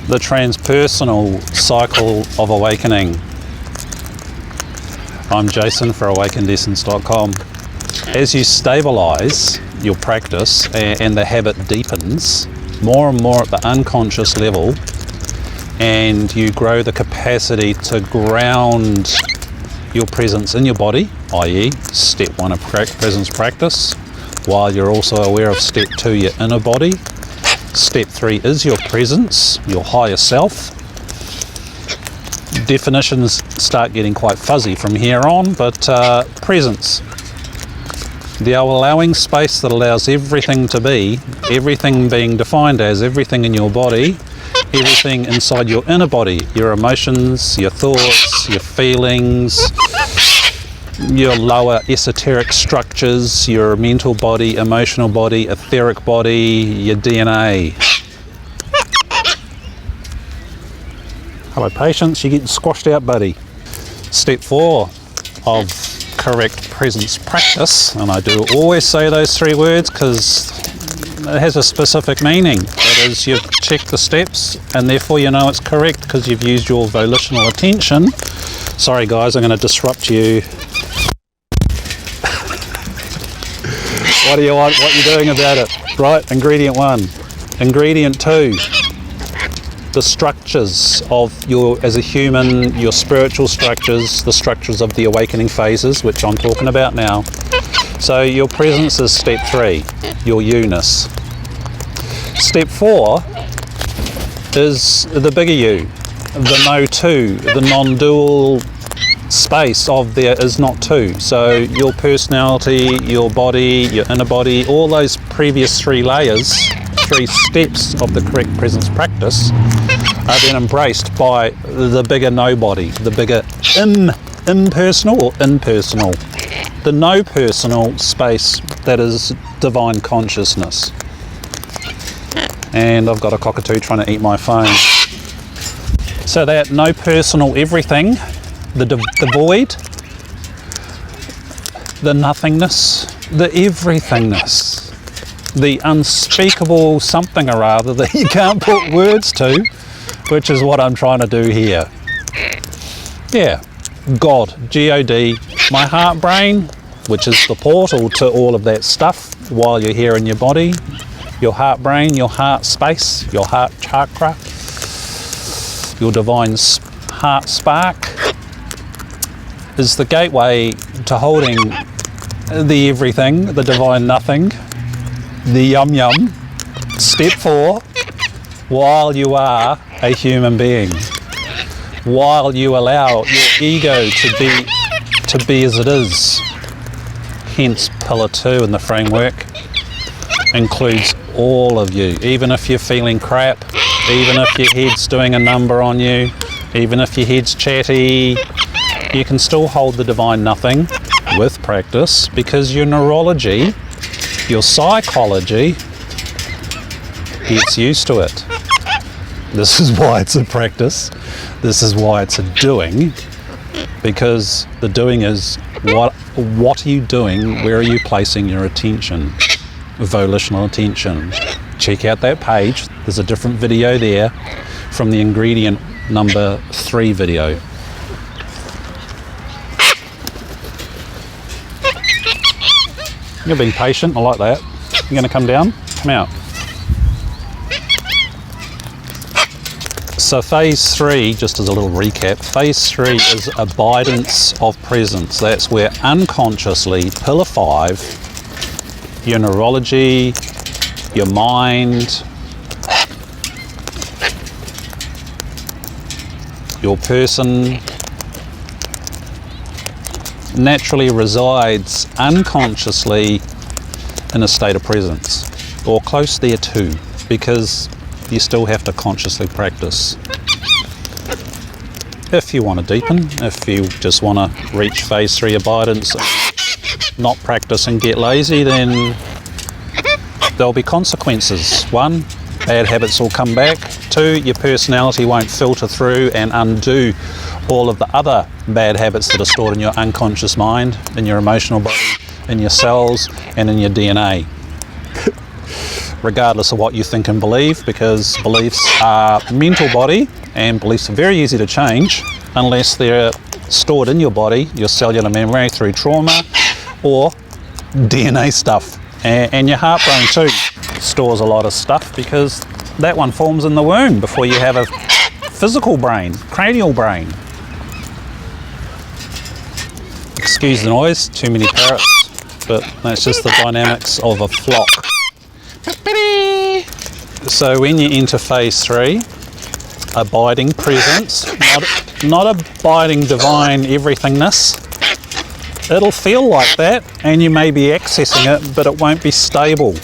the transpersonal cycle of awakening. I'm Jason for AwakenedEssence.com. As you stabilize your practice and the habit deepens more and more at the unconscious level, and you grow the capacity to ground your presence in your body, i.e. step 1 of presence practice, while you're also aware of step 2, your inner body. Step 3 is your presence, your higher self. Definitions start getting quite fuzzy from here on, but presence. The allowing space that allows everything to be, everything being defined as everything in your body, everything inside your inner body, your emotions, your thoughts, your feelings, your lower esoteric structures, your mental body, emotional body, etheric body, your DNA. Hello patience, you're getting squashed out, buddy. Step 4 of correct presence practice, and I do always say those 3 words because it has a specific meaning. That is, you've checked the steps and therefore you know it's correct because you've used your volitional attention. Sorry guys, I'm going to disrupt you. What do you want? What are you doing about it? Right, ingredient 1. Ingredient 2. The structures of your, as a human, your spiritual structures, the structures of the awakening phases, which I'm talking about now. So your presence is step 3, your you-ness. Step 4 is the bigger you, the no two, the non-dual space of there is not two. So your personality, your body, your inner body, all those previous 3 layers, 3 steps of the correct presence practice are then embraced by the bigger nobody, the bigger impersonal or impersonal, the no personal space that is divine consciousness. And I've got a cockatoo trying to eat my phone. So that no personal everything, the void, the nothingness, the everythingness, the unspeakable something or other that you can't put words to, which is what I'm trying to do here. Yeah, God, G-O-D, my heart brain, which is the portal to all of that stuff while you're here in your body, your heart brain, your heart space, your heart chakra, your divine heart spark, is the gateway to holding the everything, the divine nothing, the yum yum. Step 4, while you are a human being, while you allow your ego to be as it is. Hence pillar 2 in the framework includes all of you, even if you're feeling crap, even if your head's doing a number on you, even if your head's chatty, you can still hold the divine nothing with practice, because your neurology, your psychology gets used to it. This is why it's a practice. This is why it's a doing, because the doing is what are you doing? Where are you placing your attention? Volitional attention. Check out that page. There's a different video there from the ingredient number 3 video. You're being patient, I like that. You're going to come down? Come out. So phase 3, just as a little recap, phase 3 is abidance of presence. That's where unconsciously, pillar 5, your neurology, your mind, your person naturally resides unconsciously in a state of presence, or close there too, because you still have to consciously practice. If you want to deepen, if you just want to reach phase 3 abidance, not practice and get lazy, then there'll be consequences. 1, bad habits will come back. 2, your personality won't filter through and undo all of the other bad habits that are stored in your unconscious mind, in your emotional body, in your cells, and in your DNA. regardless of what you think and believe, because beliefs are mental body, and beliefs are very easy to change unless they're stored in your body, your cellular memory, through trauma or DNA stuff. And your heart brain too stores a lot of stuff, because that one forms in the womb before you have a physical brain, cranial brain. Excuse the noise, too many parrots, but that's just the dynamics of a flock. So when you enter phase 3, abiding presence, not abiding divine everythingness. It'll feel like that, and you may be accessing it, but it won't be stable.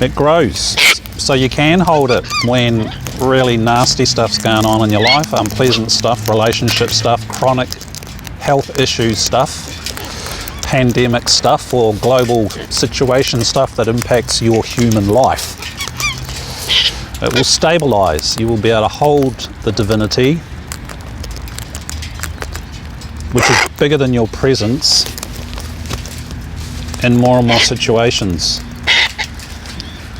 It grows. So you can hold it when really nasty stuff's going on in your life, unpleasant stuff, relationship stuff, chronic health issues stuff, pandemic stuff, or global situation stuff that impacts your human life. It will stabilize. You will be able to hold the divinity, which is bigger than your presence, in more and more situations.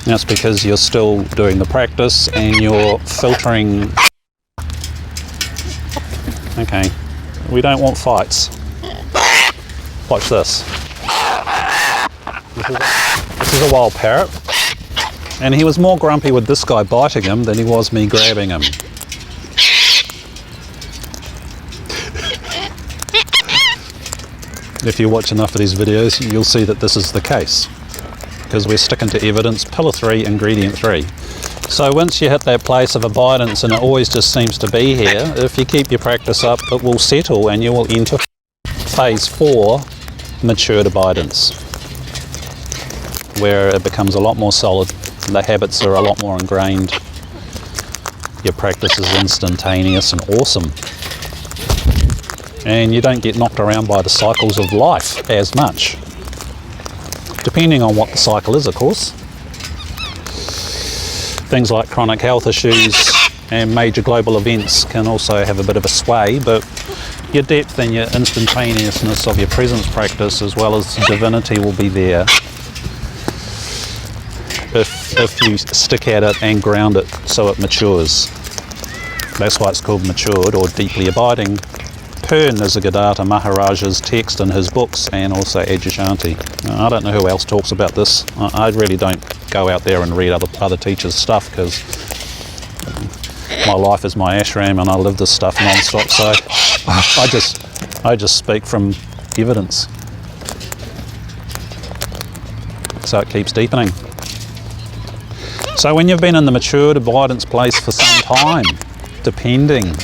That's because you're still doing the practice and you're filtering. Okay, we don't want fights. Watch this. This is a wild parrot, and he was more grumpy with this guy biting him than he was me grabbing him. If you watch enough of these videos, you'll see that this is the case, because we're sticking to evidence, pillar 3, ingredient 3. So once you hit that place of abidance, and it always just seems to be here, if you keep your practice up, it will settle and you will enter phase 4, matured abidance, where it becomes a lot more solid, the habits are a lot more ingrained, your practice is instantaneous and awesome. And you don't get knocked around by the cycles of life as much, depending on what the cycle is, of course. Things like chronic health issues and major global events can also have a bit of a sway, but your depth and your instantaneousness of your presence practice, as well as divinity, will be there if you stick at it and ground it so it matures. That's why it's called matured or deeply abiding, per Nisargadatta Maharaja's text in his books, and also Adyashanti. I don't know who else talks about this. I really don't go out there and read other teachers' stuff, because my life is my ashram and I live this stuff non-stop, so I just speak from evidence. So it keeps deepening. So when you've been in the matured abidance place for some time, depending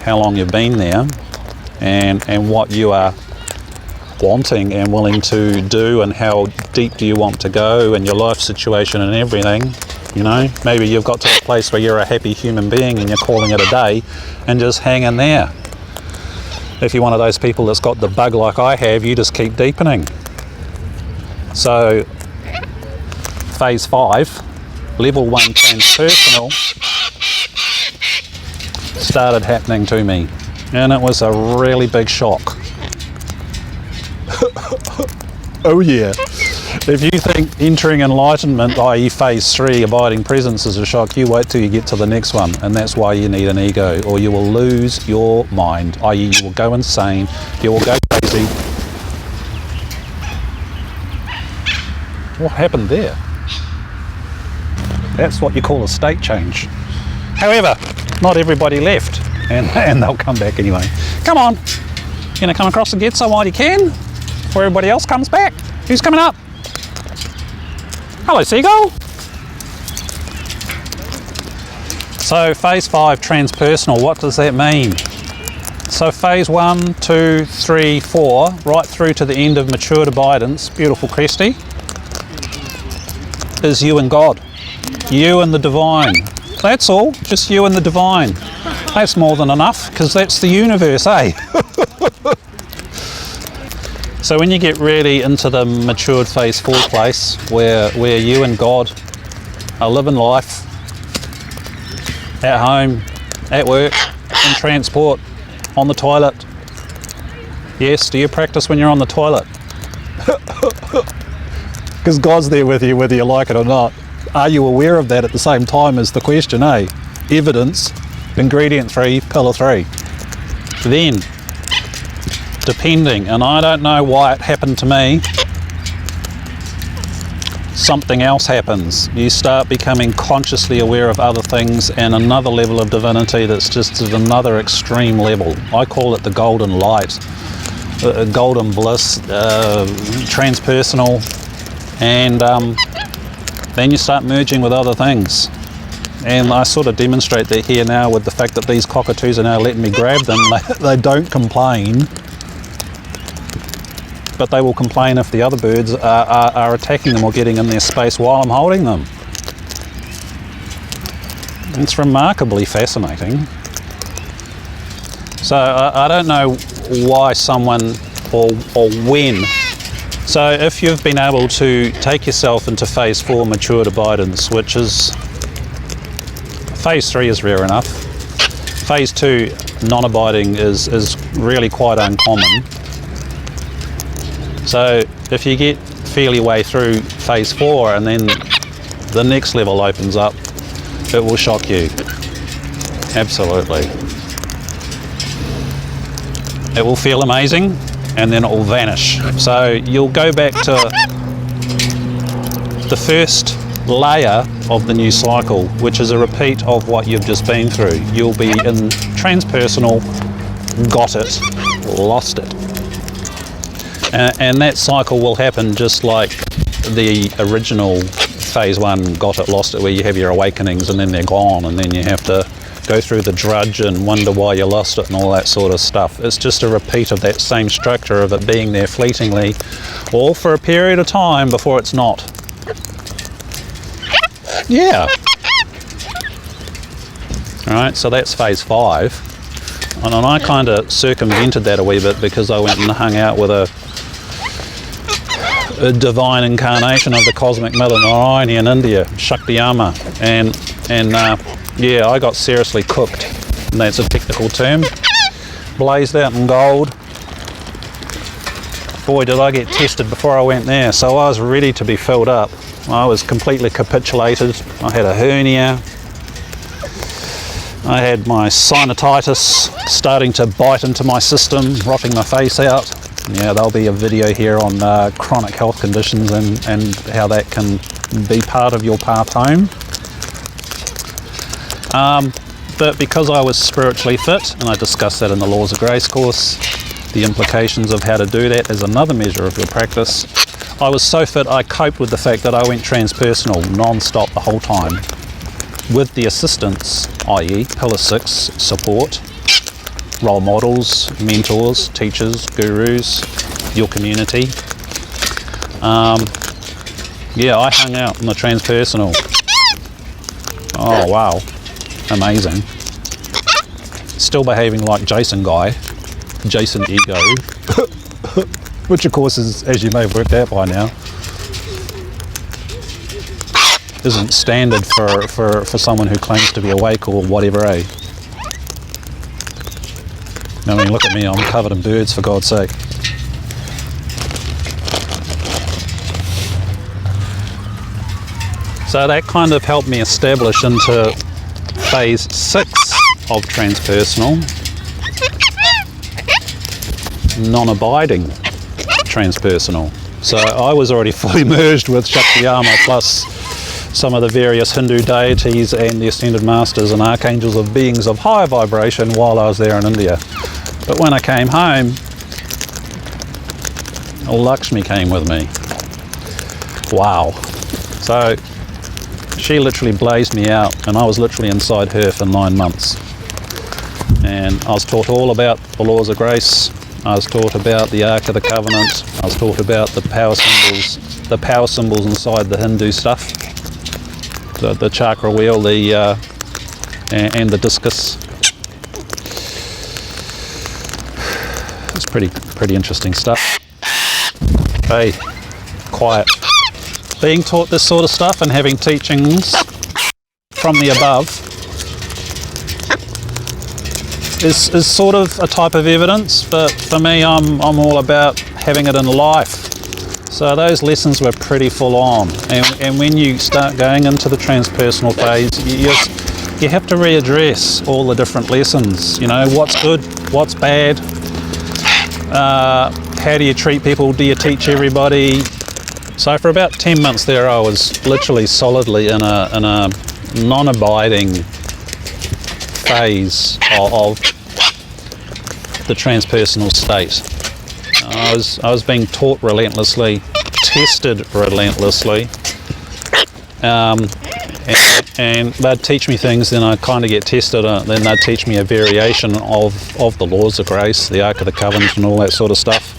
how long you've been there, and what you are wanting and willing to do, and how deep do you want to go, and your life situation and everything, you know, maybe you've got to a place where you're a happy human being and you're calling it a day and just hang in there. If you're one of those people that's got the bug like I have, you just keep deepening. So phase 5, level 1 transpersonal, started happening to me, and it was a really big shock. Oh yeah. If you think entering enlightenment, i.e. phase 3, abiding presence, is a shock, you wait till you get to the next one, and that's why you need an ego, or you will lose your mind, i.e. you will go insane, you will go crazy. What happened there? That's what you call a state change. However, not everybody left, and they'll come back anyway. Come on, you're gonna come across and get some while you can, before everybody else comes back. Who's coming up? Hello, seagull. So phase 5, transpersonal, what does that mean? So phase 1, 2, 3, 4, right through to the end of matured abidance, beautiful Cresty, is you and God, you and the divine. That's all, just you and the divine. That's more than enough, because that's the universe, eh? So when you get really into the matured phase 4 place, where you and God are living life, at home, at work, in transport, on the toilet. Yes, do you practice when you're on the toilet? Because God's there with you whether you like it or not. Are you aware of that at the same time is the question, eh? Evidence, ingredient 3, pillar 3. Then, depending, and I don't know why it happened to me, something else happens. You start becoming consciously aware of other things and another level of divinity that's just at another extreme level. I call it the golden light, golden bliss, transpersonal, and then you start merging with other things. And I sort of demonstrate that here now with the fact that these cockatoos are now letting me grab them. They don't complain, but they will complain if the other birds are attacking them or getting in their space while I'm holding them. It's remarkably fascinating. So I don't know why someone or when. So if you've been able to take yourself into phase 4 matured abidance, which is phase 3 is rare enough. Phase 2 non-abiding is really quite uncommon. So if you get fairly way through phase 4 and then the next level opens up, it will shock you. Absolutely. It will feel amazing and then it will vanish. So you'll go back to the first layer of the new cycle, which is a repeat of what you've just been through. You'll be in transpersonal, got it, lost it. And that cycle will happen just like the original phase 1 got it, lost it, where you have your awakenings and then they're gone and then you have to go through the drudge and wonder why you lost it and all that sort of stuff. It's just a repeat of that same structure of it being there fleetingly, all for a period of time before it's not. Yeah. Alright, so that's phase 5. And I kind of circumvented that a wee bit because I went and hung out with a divine incarnation of the cosmic mother Narayani in India, Shaktiyama, and yeah, I got seriously cooked, and that's a technical term. Blazed out in gold. Boy, did I get tested before I went there. So I was ready to be filled up. I was completely capitulated. I had a hernia. I had my sinusitis starting to bite into my system, rotting my face out. Yeah, there'll be a video here on chronic health conditions and how that can be part of your path home. But because I was spiritually fit, and I discussed that in the Laws of Grace course, the implications of how to do that is another measure of your practice. I was so fit I coped with the fact that I went transpersonal non-stop the whole time, with the assistance, i.e. Pillar 6 support, role models, mentors, teachers, gurus, your community. Yeah, I hung out in the transpersonal. Oh wow, amazing. Still behaving like Jason guy, Jason ego, which of course is, as you may have worked out by now, isn't standard for someone who claims to be awake or whatever, eh? I mean, look at me, I'm covered in birds, for God's sake. So that kind of helped me establish into phase 6 of transpersonal, non-abiding transpersonal. So I was already fully merged with Shaktiyama plus some of the various Hindu deities and the ascended masters and archangels of beings of higher vibration while I was there in India. But when I came home, Lakshmi came with me. Wow. So she literally blazed me out and I was literally inside her for 9 months. And I was taught all about the laws of grace. I was taught about the Ark of the Covenant. I was taught about the power symbols inside the Hindu stuff. The chakra wheel, and the discus. It's pretty interesting stuff. Hey, quiet. Being taught this sort of stuff and having teachings from the above is sort of a type of evidence, but for me, I'm all about having it in life. So those lessons were pretty full on. And when you start going into the transpersonal phase, you have to readdress all the different lessons. You know, what's good, what's bad, how do you treat people, do you teach everybody? So for about 10 months there, I was literally solidly in a non-abiding phase of the transpersonal state. I was being taught relentlessly, tested relentlessly, and they'd teach me things, then I'd kind of get tested, then they'd teach me a variation of the laws of grace, the Ark of the Covenant and all that sort of stuff,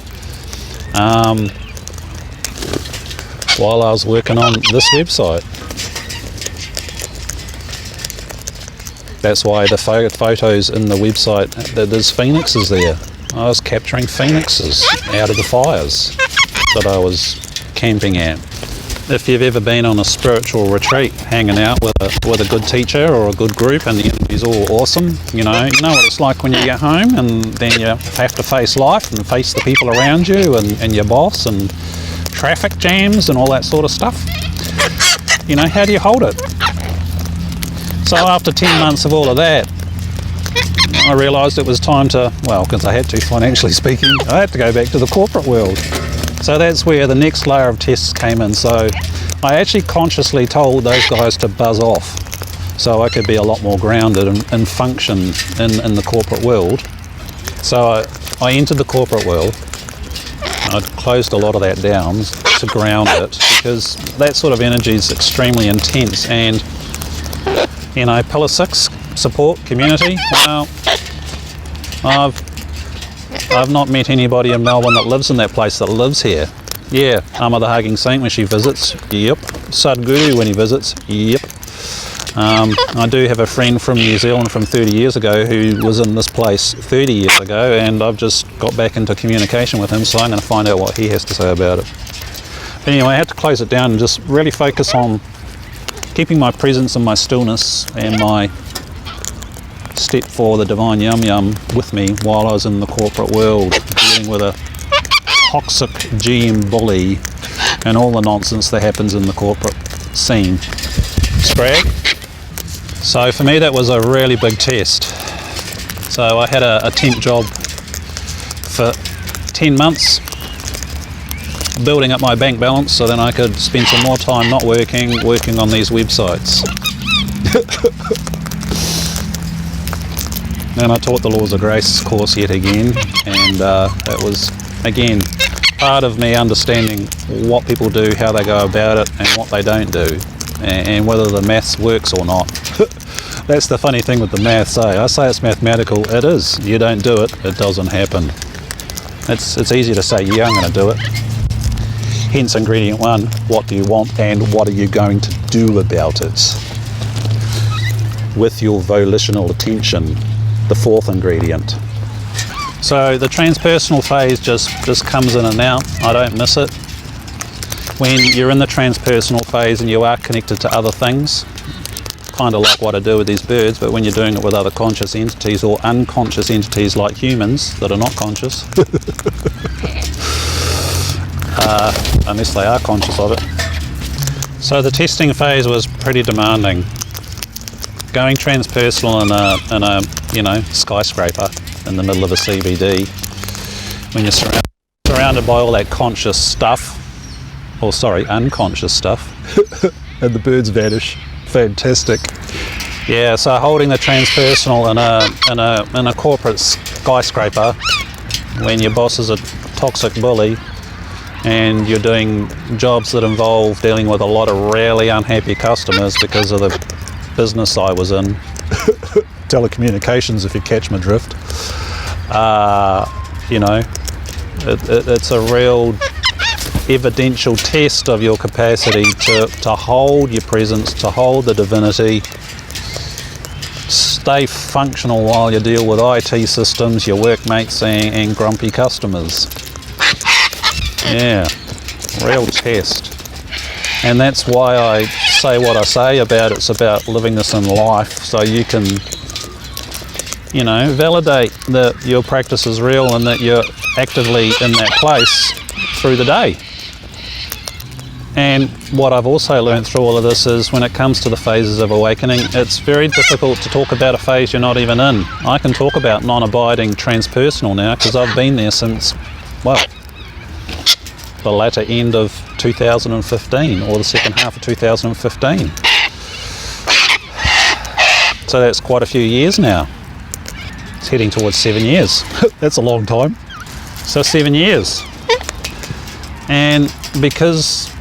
while I was working on this website. That's why the photos in the website, there's phoenixes there. I was capturing phoenixes out of the fires that I was camping at. If you've ever been on a spiritual retreat, hanging out with a good teacher or a good group, and the energy's all awesome, you know what it's like when you get home and then you have to face life and face the people around you and your boss and traffic jams and all that sort of stuff. You know, how do you hold it? So after 10 months of all of that, I realised it was time to, well, because I had to, financially speaking, I had to go back to the corporate world. So that's where the next layer of tests came in. So I actually consciously told those guys to buzz off so I could be a lot more grounded and function in the corporate world. So I entered the corporate world. I'd closed a lot of that down to ground it, because that sort of energy is extremely intense. And, you know, Pillar 6, support, community, well, I've not met anybody in Melbourne that lives in that place that lives here. Yeah, Amma the Hugging Saint when she visits, yep. Sadhguru when he visits, yep. I do have a friend from New Zealand from 30 years ago who was in this place 30 years ago, and I've just got back into communication with him, so I'm going to find out what he has to say about it. But anyway, I had to close it down and just really focus on keeping my presence and my stillness and my step for the divine yum yum with me while I was in the corporate world, dealing with a toxic GM bully and all the nonsense that happens in the corporate scene. Scrag. So for me that was a really big test. So I had a temp job for 10 months, building up my bank balance so then I could spend some more time not working on these websites. And I taught the Laws of Grace course yet again, and that was, again, part of me understanding what people do, how they go about it, and what they don't do, and whether the maths works or not. That's the funny thing with the maths, eh? I say it's mathematical, it is. You don't do it, it doesn't happen. It's easy to say, yeah, I'm going to do it. Hence ingredient 1, what do you want and what are you going to do about it? With your volitional attention. The 4th ingredient. So the transpersonal phase just comes in and out. I don't miss it. When you're in the transpersonal phase and you are connected to other things, kind of like what I do with these birds, but when you're doing it with other conscious entities or unconscious entities like humans that are not conscious, unless they are conscious of it. So the testing phase was pretty demanding. Going transpersonal in a skyscraper in the middle of a CBD, when you're surrounded by all that conscious stuff, or sorry, unconscious stuff, and the birds vanish. Fantastic. Yeah, so holding the transpersonal in a corporate skyscraper when your boss is a toxic bully and you're doing jobs that involve dealing with a lot of really unhappy customers because of the business I was in, telecommunications if you catch my drift, you know, it's a real evidential test of your capacity to hold your presence, to hold the divinity, stay functional while you deal with IT systems, your workmates and grumpy customers. Yeah, real test. And that's why I say what I say about it's about living this in life, so you can, you know, validate that your practice is real and that you're actively in that place through the day. And what I've also learned through all of this is when it comes to the phases of awakening, it's very difficult to talk about a phase you're not even in. I can talk about non-abiding transpersonal now because I've been there since, well, the latter end of 2015 or the second half of 2015. So that's quite a few years now. It's heading towards 7 years. That's a long time. So 7 years. And because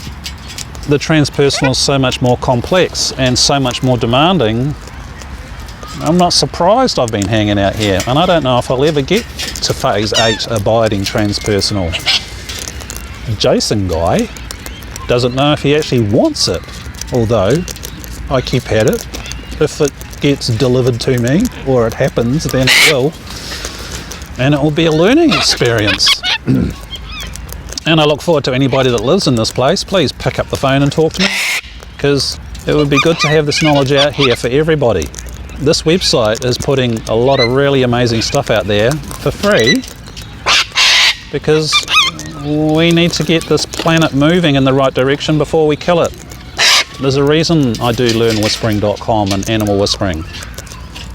the transpersonal is so much more complex and so much more demanding, I'm not surprised I've been hanging out here. And I don't know if I'll ever get to phase 8 abiding transpersonal. Jason guy doesn't know if he actually wants it, although I keep at it. If it gets delivered to me or it happens, then it will, and it will be a learning experience. And I look forward to anybody that lives in this place. Please pick up the phone and talk to me, because it would be good to have this knowledge out here for everybody. This website is putting a lot of really amazing stuff out there for free, because we need to get this planet moving in the right direction before we kill it. There's a reason I do learnwhispering.com and animal whispering.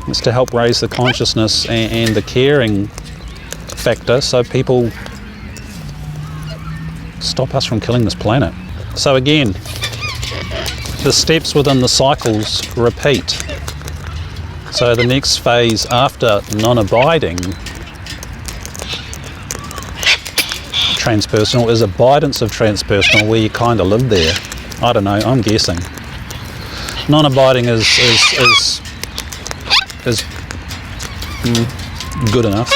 It's to help raise the consciousness and the caring factor so people stop us from killing this planet. So again, the steps within the cycles repeat. So the next phase after non-abiding transpersonal is abidance of transpersonal, where you kind of live there. I don't know, I'm guessing. Non-abiding is good enough.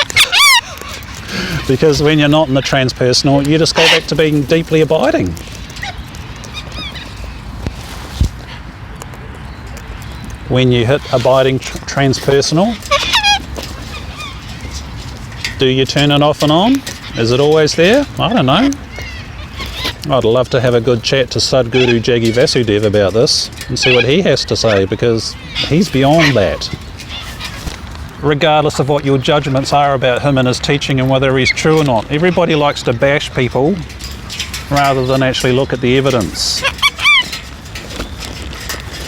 Because when you're not in the transpersonal, you just go back to being deeply abiding. When you hit abiding transpersonal, do you turn it off and on? Is it always there? I don't know. I'd love to have a good chat to Sadhguru Jaggi Vasudev about this and see what he has to say, because he's beyond that. Regardless of what your judgments are about him and his teaching and whether he's true or not, everybody likes to bash people rather than actually look at the evidence.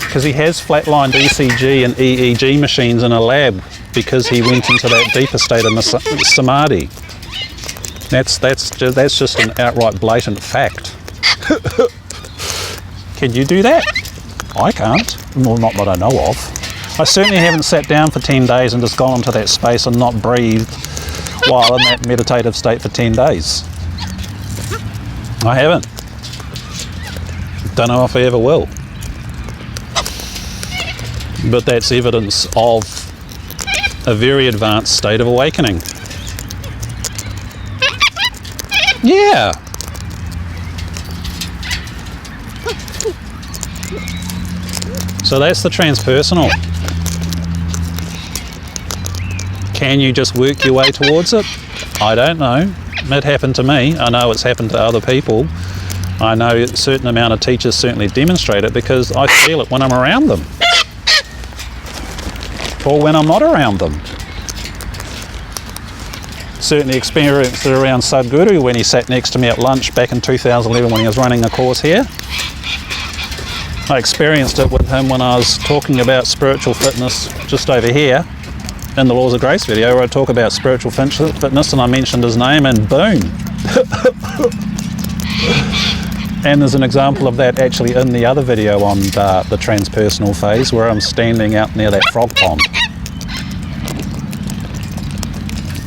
Because he has flatlined ECG and EEG machines in a lab because he went into that deeper state of samadhi. That's just an outright blatant fact. Can you do that? I can't. Well, not that I know of. I certainly haven't sat down for 10 days and just gone into that space and not breathed while in that meditative state for 10 days. I haven't. Don't know if I ever will. But that's evidence of a very advanced state of awakening. Yeah. So that's the transpersonal. Can you just work your way towards it? I don't know. It happened to me. I know it's happened to other people. I know a certain amount of teachers certainly demonstrate it because I feel it when I'm around them. Or when I'm not around them. Certainly experienced it around Sadhguru when he sat next to me at lunch back in 2011 when he was running a course here. I experienced it with him when I was talking about spiritual fitness just over here in the Laws of Grace video, where I talk about spiritual fitness and I mentioned his name and boom. And there's an example of that actually in the other video on the transpersonal phase, where I'm standing out near that frog pond.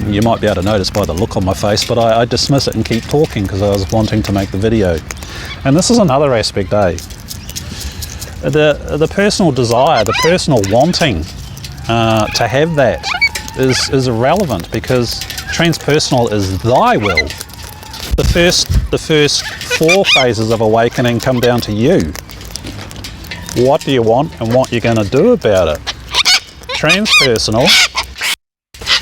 You might be able to notice by the look on my face, but I dismiss it and keep talking because I was wanting to make the video. And this is another aspect, the personal desire, the personal wanting to have that is irrelevant, because transpersonal is thy will. The first 4 phases of awakening come down to you. What do you want and what you're going to do about it? Transpersonal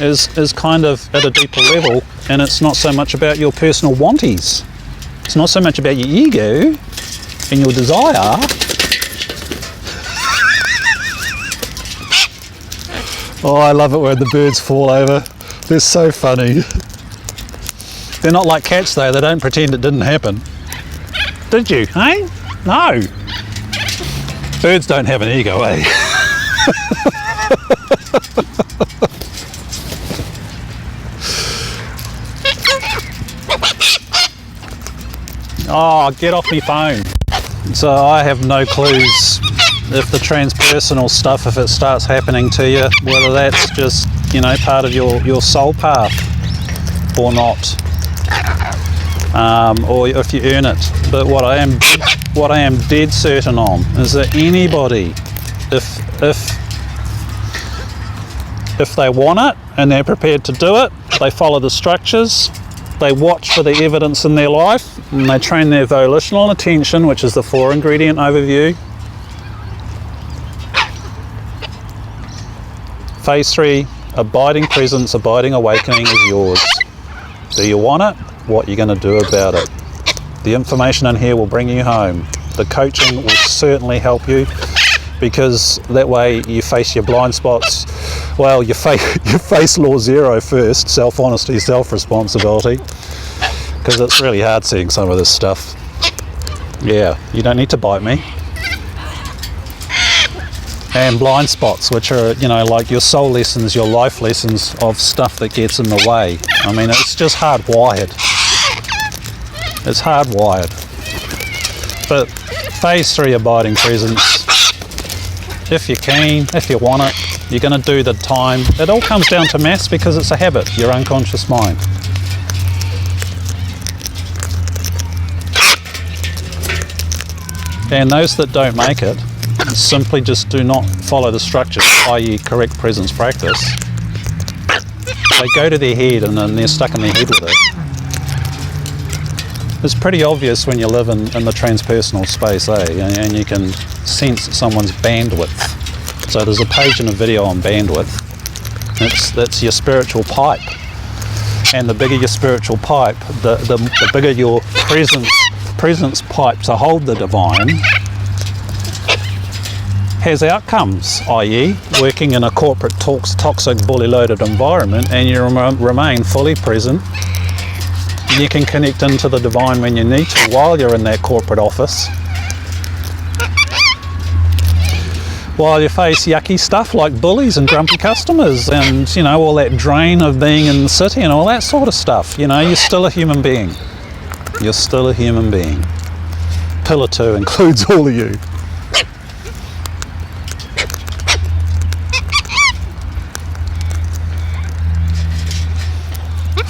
is kind of at a deeper level, and it's not so much about your personal wanties. It's not so much about your ego and your desire. Oh, I love it when the birds fall over. They're so funny. They're not like cats though, they don't pretend it didn't happen. Did you, hey? No. Birds don't have an ego, eh? Oh, get off me phone. So I have no clues if the transpersonal stuff, if it starts happening to you, whether that's just, you know, part of your soul path or not, or if you earn it. But what I am dead certain on is that anybody, if they want it and they're prepared to do it, they follow the structures, they watch for the evidence in their life, and they train their volitional attention, which is the 4-ingredient overview. Phase 3, abiding presence, abiding awakening is yours. Do you want it? What are you going to do about it? The information in here will bring you home. The coaching will certainly help you, because that way you face your blind spots. Well, you face law 0 first, self-honesty, self-responsibility, because it's really hard seeing some of this stuff. Yeah, you don't need to bite me. And blind spots, which are, you know, like your soul lessons, your life lessons of stuff that gets in the way. I mean, it's just hardwired. It's hardwired. But phase 3, abiding presence, if you're keen, if you want it, you're going to do the time. It all comes down to maths because it's a habit, your unconscious mind. And those that don't make it simply just do not follow the structure, i.e. correct presence practice. They go to their head and then they're stuck in their head with it. It's pretty obvious when you live in the transpersonal space, eh? And you can sense someone's bandwidth. So there's a page and a video on bandwidth. That's your spiritual pipe. And the bigger your spiritual pipe, the bigger your presence pipe to hold the divine has outcomes, i.e. working in a corporate toxic bully loaded environment, and you remain fully present. You can connect into the divine when you need to while you're in that corporate office. While you face yucky stuff like bullies and grumpy customers and, you know, all that drain of being in the city and all that sort of stuff, you know, you're still a human being. You're still a human being. Pillar 2 includes all of you.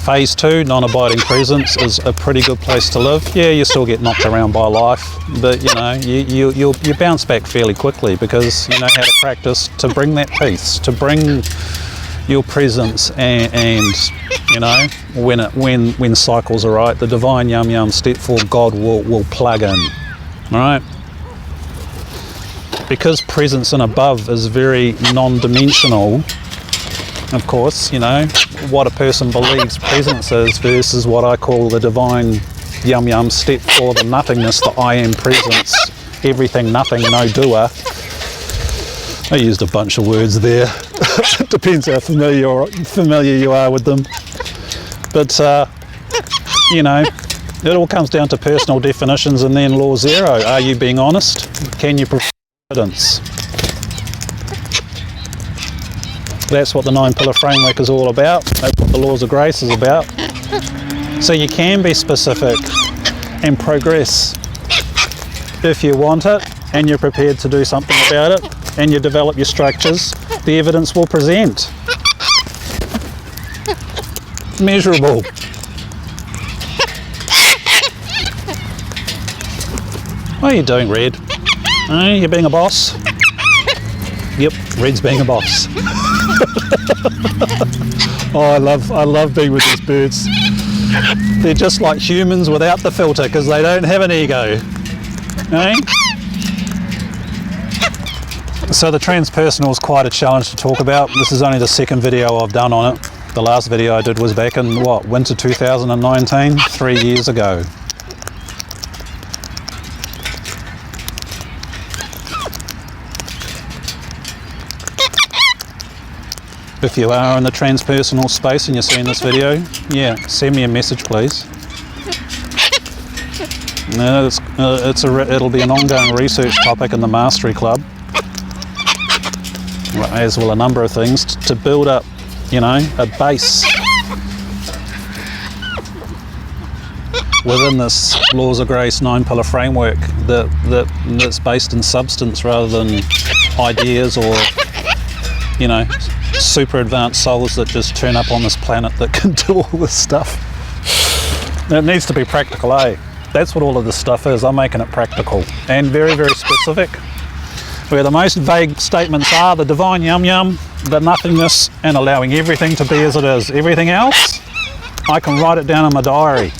Phase 2, non-abiding presence, is a pretty good place to live. Yeah, you still get knocked around by life, but you know, you bounce back fairly quickly because you know how to practice to bring that peace, to bring your presence, and you know, when cycles are right, the divine yum step 4 God will plug in, all right? Because presence and above is very non-dimensional. Of course, you know, what a person believes presence is versus what I call the divine yum step 4, the nothingness, the I am presence, everything, nothing, no doer. I used a bunch of words there. It depends how familiar you are with them. But, you know, it all comes down to personal definitions and then law 0. Are you being honest? Can you provide evidence? That's what the 9-pillar framework is all about. That's what the laws of grace is about. So you can be specific and progress if you want it and you're prepared to do something about it and you develop your structures. The evidence will present. Measurable. What are you doing, Red? Oh, you're being a boss? Yep, Red's being a boss. Oh, I love being with these birds. They're just like humans without the filter because they don't have an ego. Eh? So the transpersonal is quite a challenge to talk about. This is only the second video I've done on it. The last video I did was back in, winter 2019, 3 years ago. If you are in the transpersonal space and you're seeing this video, yeah, send me a message please. No, It'll be an ongoing research topic in the Mastery Club, as will a number of things, to build up, a base within this Laws of Grace 9-pillar framework that's based in substance rather than ideas or, super advanced souls that just turn up on this planet that can do all this stuff. It needs to be practical, eh? That's what all of this stuff is. I'm making it practical and very, very specific. Where the most vague statements are the divine yum-yum, the nothingness, and allowing everything to be as it is. Everything else, I can write it down in my diary.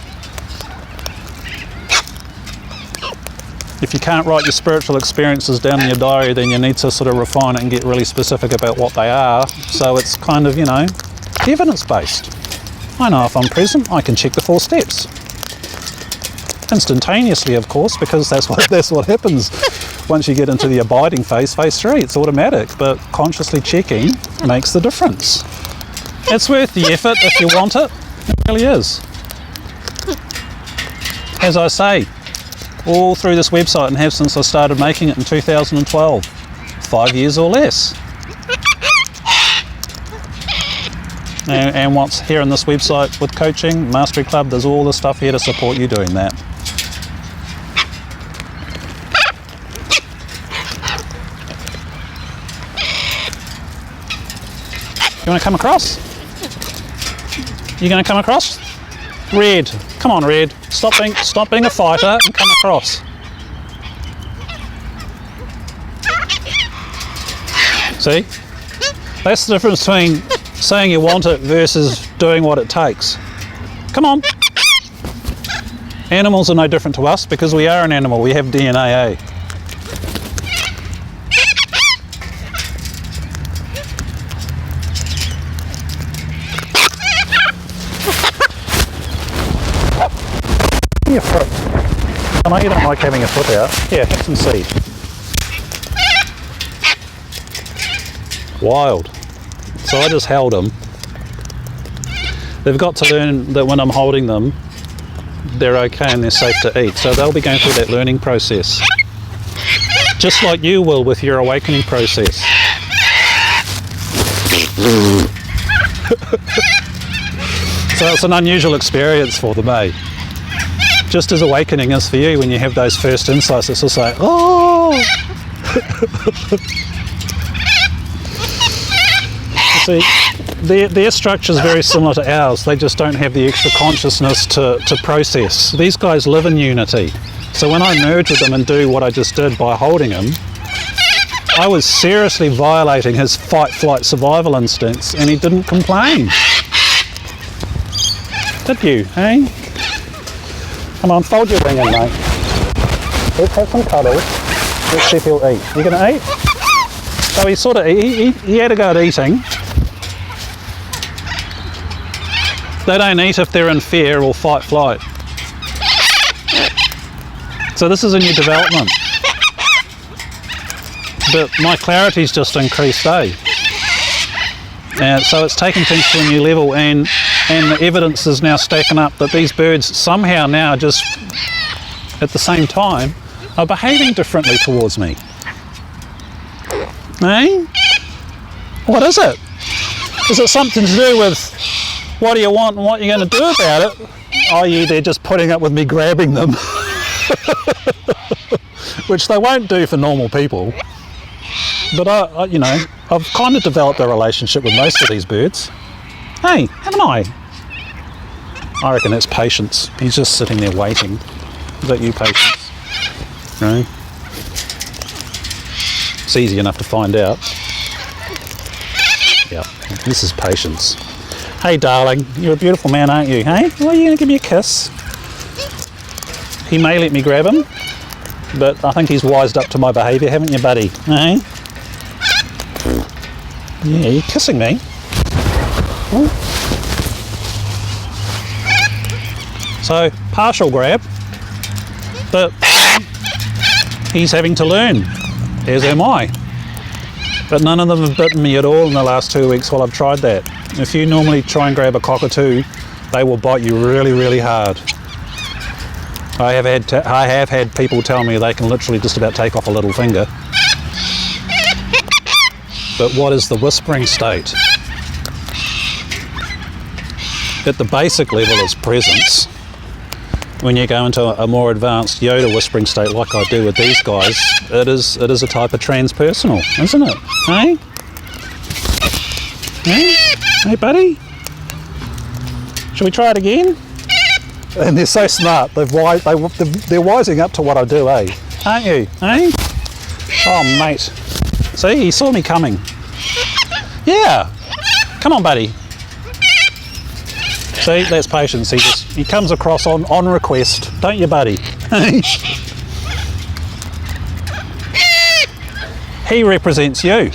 If you can't write your spiritual experiences down in your diary, then you need to sort of refine it and get really specific about what they are. So it's kind of, evidence-based. I know if I'm present, I can check the 4 steps. Instantaneously, of course, because that's what happens once you get into the abiding phase 3. It's automatic, but consciously checking makes the difference. It's worth the effort if you want it. It really is. As I say, all through this website and have since I started making it in 2012, 5 years or less. And what's here on this website with coaching, Mastery Club, there's all the stuff here to support you doing that. You want to come across? You going to come across? Red, come on Red, stop being a fighter and come across. See? That's the difference between saying you want it versus doing what it takes. Come on. Animals are no different to us because we are an animal, we have DNA, eh? Your foot. I know you don't like having your foot out. Here, have some seed. Wild. So I just held them. They've got to learn that when I'm holding them, they're okay and they're safe to eat. So they'll be going through that learning process. Just like you will with your awakening process. So it's an unusual experience for them, eh? Just as awakening is for you when you have those first insights, it's just like, oh! You see, their structure is very similar to ours. They just don't have the extra consciousness to process. These guys live in unity. So when I merge with them and do what I just did by holding him, I was seriously violating his fight, flight, survival instincts, and he didn't complain. Did you, eh? Come on, fold your wing in, mate. Let's have some cuddles. Let's see if he'll eat. You gonna eat? So he sort of, he had a go at eating. They don't eat if they're in fear or fight, flight. So this is a new development. But my clarity's just increased, eh? And so it's taken things to a new level, and the evidence is now stacking up that these birds somehow now just at the same time are behaving differently towards me. Eh? What is it? Is it something to do with what do you want and what you're going to do about it? I.e. they're just putting up with me grabbing them. Which they won't do for normal people. But I've kind of developed a relationship with most of these birds. Hey, haven't I? I reckon that's patience. He's just sitting there waiting. Is that you, patience? No? It's easy enough to find out. Yep, this is patience. Hey, darling, you're a beautiful man, aren't you? Hey, well, you going to give me a kiss? He may let me grab him, but I think he's wised up to my behaviour, haven't you, buddy? Hey? Yeah, you're kissing me. Ooh. So, partial grab, but he's having to learn, as am I. But none of them have bitten me at all in the last 2 weeks while I've tried that. If you normally try and grab a cockatoo, they will bite you really, really hard. I have had people tell me they can literally just about take off a little finger. But what is the whispering state? At the basic level is presence. When you go into a more advanced Yoda whispering state like I do with these guys, it is a type of transpersonal, isn't it? Hey? Hey? Hey, buddy? Shall we try it again? And they're so smart. They're wising up to what I do, eh? Aren't you? Eh? Oh, mate. See, he saw me coming. Yeah. Come on, buddy. See, that's patience. He comes across on request, don't you, buddy? He represents you.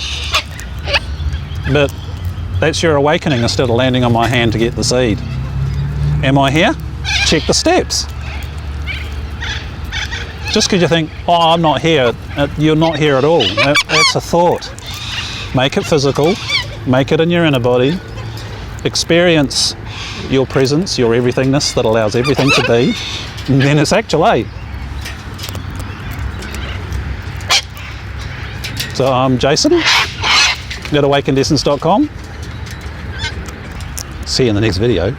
But that's your awakening instead of landing on my hand to get the seed. Am I here? Check the steps. Just because you think, oh, I'm not here, you're not here at all. That's a thought. Make it physical, make it in your inner body, experience your presence, your everythingness that allows everything to be, and then it's actual, eh? So I'm Jason at AwakenedEssence.com. See you in the next video.